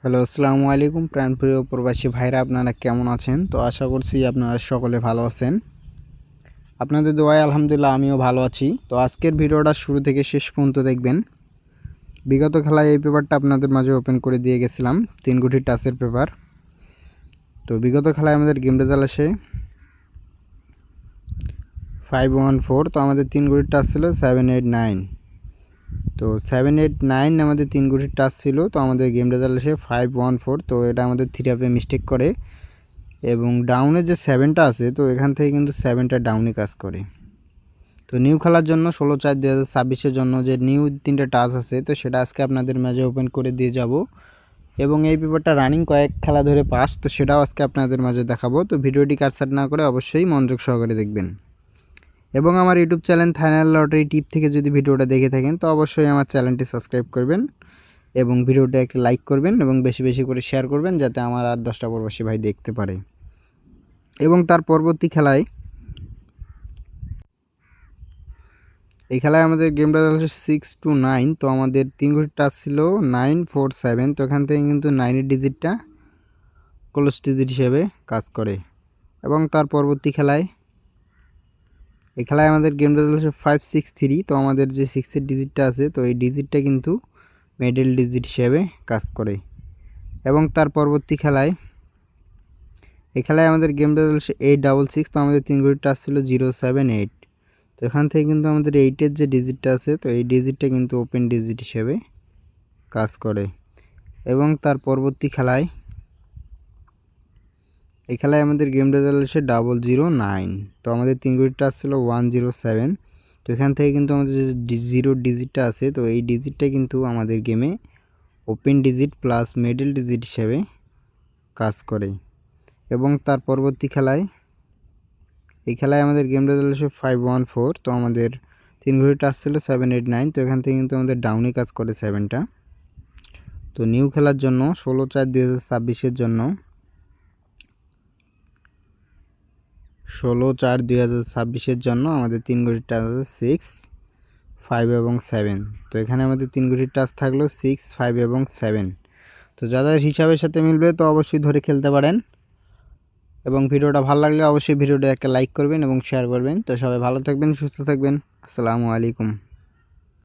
Hello, আসসালামু আলাইকুম প্রাণপ্রিয় প্রবাসী ভাইরা, আপনারা কেমন আছেন? তো আশা করছি আপনারা সকলে ভালো আছেন। আপনাদের দোয়ায় আলহামদুলিল্লাহ আমিও ভালো আছি। তো আজকের ভিডিওটা শুরু থেকে শেষ পর্যন্ত দেখবেন। বিগত খেলায় এই পেপারটা আপনাদের মাঝে ওপেন করে দিয়ে গেছিলাম, 3 গুটি টাচের পেপার। তো বিগত খেলায় আমাদের গেম রেজাল্ট আসে 514। তো আমাদের 3 গুটির টাচ ছিল 789। তো 789 আমাদের 3 গুটির টাচ ছিল। তো আমাদের গেম রেজাল্ট আসে 514। তো এটা আমাদের 3 আপে মিস্টেক করে এবং ডাউনে যে 7টা আছে, তো এখান থেকে কিন্তু 7টা ডাউনে কাজ করে। তো নিউ খেলার জন্য 16/4/2026-এর জন্য যে নিউ 3টা টাচ আছে, তো সেটা আজকে আপনাদের মাঝে ওপেন করে দিয়ে যাব এবং এই পেপারটা রানিং কয়েক খেলা ধরে পাস, তো সেটাও আজকে আপনাদের মাঝে দেখাবো। তো ভিডিওটি কাটছাট না করে অবশ্যই মনোযোগ সহকারে দেখবেন এবং আমার ইউটিউব চ্যানেল ফাইনাল লটারি টিপ থেকে যদি ভিডিওটা দেখে থাকেন, তো অবশ্যই আমার চ্যানেলটি সাবস্ক্রাইব করবেন এবং ভিডিওটা একটা লাইক করবেন এবং বেশি বেশি করে শেয়ার করবেন, যাতে আমার আর 10টা প্রবাসী ভাই দেখতে পারে। এবং তার পরবর্তী খেলায় এই খেলায় আমাদের গেম রেজাল্ট হচ্ছে 6-9। তো আমাদের 3 গুটির টাচ ছিল 947। তো এখান থেকে কিন্তু 9-এর ডিজিটটা ক্লোজ ডিজিট হিসেবে কাজ করে। এবং তার পরবর্তী খেলায় এই খেলায় আমাদের গেম রেজাল্ট হচ্ছে 563। তো আমাদের যে 6-এর ডিজিটটা আছে, তো এই ডিজিটটা কিন্তু মিডল ডিজিট হিসেবে কাজ করে। এবং তার পরবর্তী খেলায় এই খেলায় আমাদের গেম রেজাল্ট হচ্ছে 866। তো আমাদের 3 গুটির টাচ ছিল 078। তো এখান থেকে কিন্তু আমাদের 8-এর যে ডিজিটটা আছে, তো এই ডিজিটটা কিন্তু ওপেন ডিজিট হিসেবে কাজ করে। এবং তার পরবর্তী খেলায় এই খেলায় আমাদের গেম রেজাল্ট হচ্ছে 009। তো আমাদের 3 গুটির টাচ ছিল 107। তো এখান থেকে কিন্তু আমাদের যে 0 ডিজিটটা আছে, তো এই ডিজিটটা কিন্তু আমাদের গেমে open digit plus middle digit হিসেবে কাজ করে। এবং তার পরবর্তী খেলায় এই খেলায় আমাদের গেম রেজাল্ট হচ্ছে 514। তো আমাদের 3 ঘড়ির টাচ ছিল 789। তো এখান থেকে কিন্তু আমাদের ডাউনে কাজ করে 7টা। তো নিউ খেলার জন্য 16/4/2026-এর জন্য 16/4/2026-এর জন্য আমাদের 3 ঘড়ির টাচ আছে 6, 5 এবং 7। তো এখানে আমাদের 3 ঘড়ির টাচ থাকলো 6, 5 এবং 7। তো যাদের হিসাবের সাথে মিলবে তো অবশ্যই ধরে খেলতে পারেন এবং ভিডিওটা ভালো লাগলে অবশ্যই ভিডিওটা একটা লাইক করবেন এবং শেয়ার করবেন। তো সবাই ভালো থাকবেন, সুস্থ থাকবেন। আসসালামু আলাইকুম।